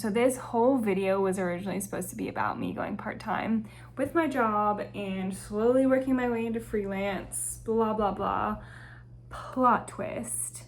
So this whole video was originally supposed to be about me going part-time with my job and slowly working my way into freelance, blah, blah, blah. Plot twist.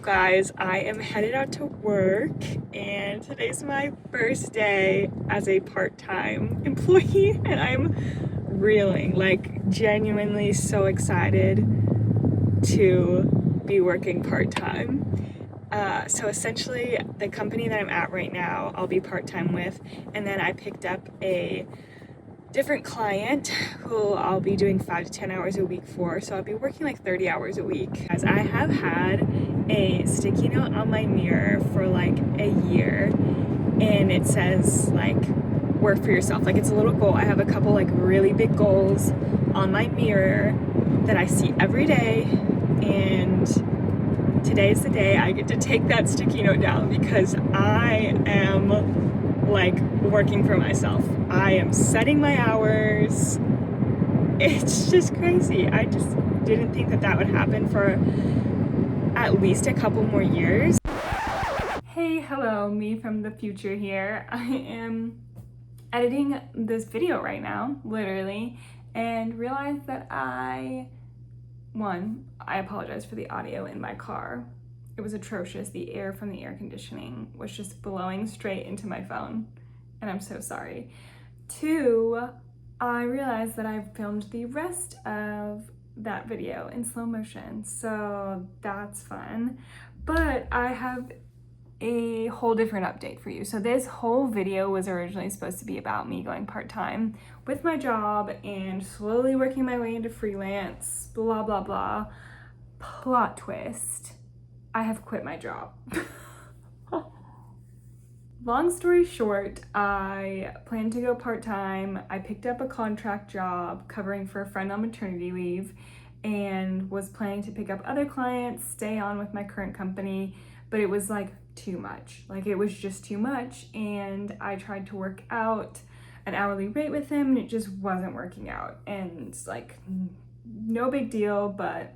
Guys, I am headed out to work and today's my first day as a part-time employee and I'm reeling, like genuinely so excited to be working part-time. So essentially the company that I'm at right now, I'll be part-time with, and then I picked up a different client who I'll be doing 5 to 10 hours a week for, so I'll be working like 30 hours a week. As I have had a sticky note on my mirror for like a year and it says like work for yourself. Like it's a little goal. I have a couple like really big goals on my mirror that I see every day, and today is the day I get to take that sticky note down because I am like working for myself. I am setting my hours. It's just crazy. I just didn't think that would happen for at least a couple more years. Hey, hello, me from the future here. I am editing this video right now, literally, and realized that I apologize for the audio in my car. It was atrocious. The air from the air conditioning was just blowing straight into my phone, and I'm so sorry. 2, I realized that I filmed the rest of that video in slow motion, so that's fun. But I have a whole different update for you. So this whole video was originally supposed to be about me going part-time with my job and slowly working my way into freelance, blah, blah, blah. Plot twist. I have quit my job. Long story short, I planned to go part-time. I picked up a contract job covering for a friend on maternity leave and was planning to pick up other clients, stay on with my current company, but it was like too much. Like it was just too much, and I tried to work out an hourly rate with him and it just wasn't working out. And it's like no big deal, but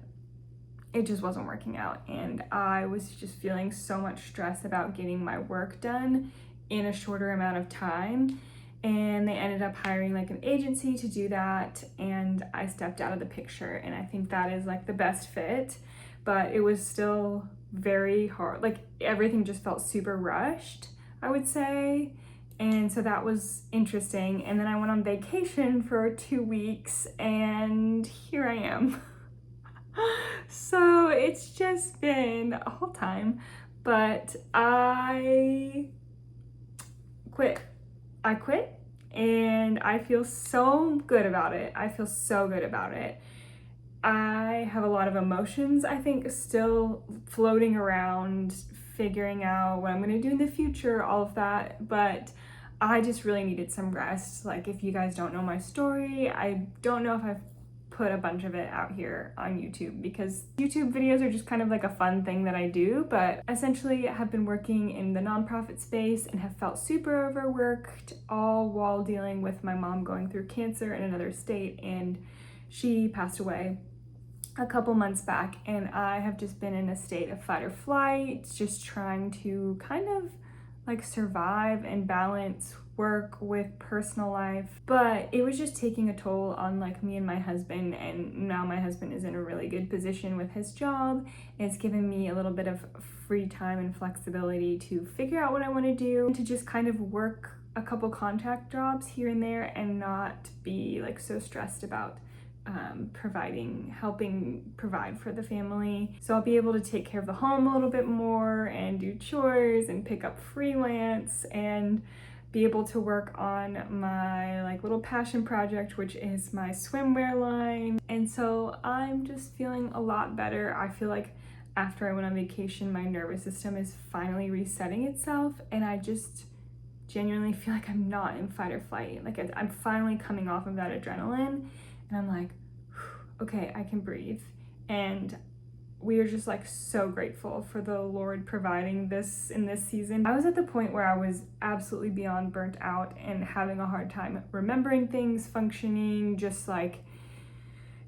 it just wasn't working out, and I was just feeling so much stress about getting my work done in a shorter amount of time, and they ended up hiring like an agency to do that, and I stepped out of the picture, and I think that is like the best fit, but it was still very hard. Like everything just felt super rushed, I would say, and so that was interesting. And then I went on vacation for 2 weeks and here I am. So it's just been a whole time, but I quit and I feel so good about it. I have a lot of emotions, I think, still floating around, figuring out what I'm gonna do in the future, all of that, but I just really needed some rest. Like, if you guys don't know my story, I don't know if I've put a bunch of it out here on YouTube because YouTube videos are just kind of like a fun thing that I do, but essentially I have been working in the nonprofit space and have felt super overworked, all while dealing with my mom going through cancer in another state, and she passed away a couple months back, and I have just been in a state of fight or flight, just trying to kind of like survive and balance work with personal life, but it was just taking a toll on like me and my husband, and now my husband is in a really good position with his job. It's given me a little bit of free time and flexibility to figure out what I want to do, and to just kind of work a couple contract jobs here and there and not be like so stressed about helping provide for the family. So I'll be able to take care of the home a little bit more and do chores and pick up freelance and be able to work on my like little passion project, which is my swimwear line. And so I'm just feeling a lot better. I feel like after I went on vacation, my nervous system is finally resetting itself, and I just genuinely feel like I'm not in fight or flight. Like I'm finally coming off of that adrenaline, and I'm like, okay, I can breathe. And we are just like so grateful for the Lord providing this in this season. I was at the point where I was absolutely beyond burnt out and having a hard time remembering things, functioning, just like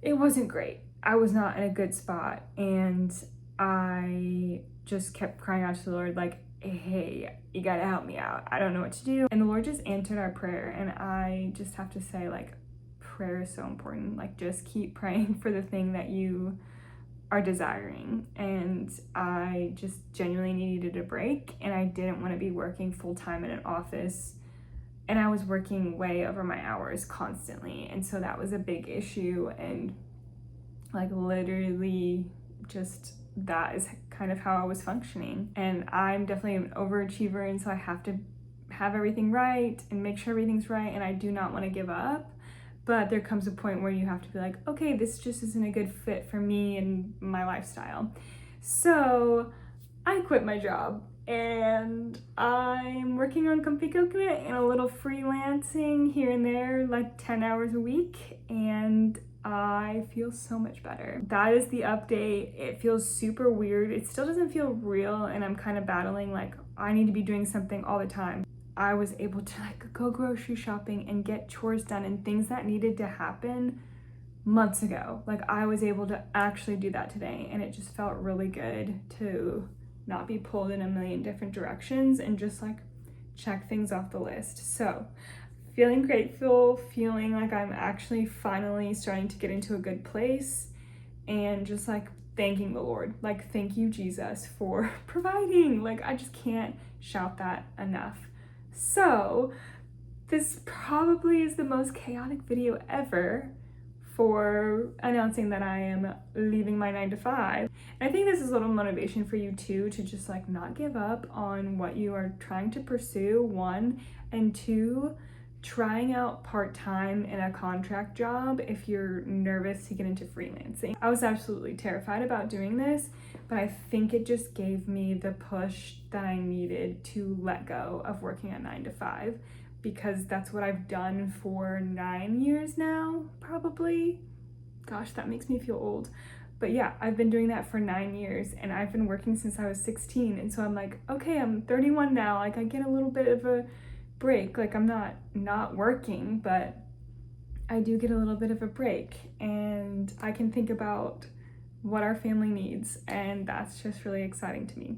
it wasn't great. I was not in a good spot, and I just kept crying out to the Lord, like, hey, you gotta help me out. I don't know what to do. And the Lord just answered our prayer, and I just have to say, like, prayer is so important. Like, just keep praying for the thing that you are desiring. And I just genuinely needed a break, and I didn't want to be working full-time in an office, and I was working way over my hours constantly, and so that was a big issue. And like literally just that is kind of how I was functioning. And I'm definitely an overachiever, and so I have to have everything right and make sure everything's right, and I do not want to give up. But there comes a point where you have to be like, okay, this just isn't a good fit for me and my lifestyle. So I quit my job, and I'm working on Comfy Coconut and a little freelancing here and there, like 10 hours a week, and I feel so much better. That is the update. It feels super weird. It still doesn't feel real, and I'm kind of battling like I need to be doing something all the time. I was able to like go grocery shopping and get chores done and things that needed to happen months ago. Like I was able to actually do that today, and it just felt really good to not be pulled in a million different directions and just like check things off the list. So feeling grateful, feeling like I'm actually finally starting to get into a good place, and just like thanking the Lord. Like, thank you, Jesus, for providing. Like, I just can't shout that enough. So this probably is the most chaotic video ever for announcing that I am leaving my 9 to 5. And I think this is a little motivation for you too, to just like not give up on what you are trying to pursue, one, and two, trying out part-time in a contract job if you're nervous to get into freelancing. I was absolutely terrified about doing this, but I think it just gave me the push that I needed to let go of working at 9 to 5, because that's what I've done for 9 years now, probably. Gosh, that makes me feel old. But yeah, I've been doing that for 9 years, and I've been working since I was 16. And so I'm like, okay, I'm 31 now. Like I get a little bit of a break. Like I'm not working, but I do get a little bit of a break, and I can think about what our family needs, and that's just really exciting to me.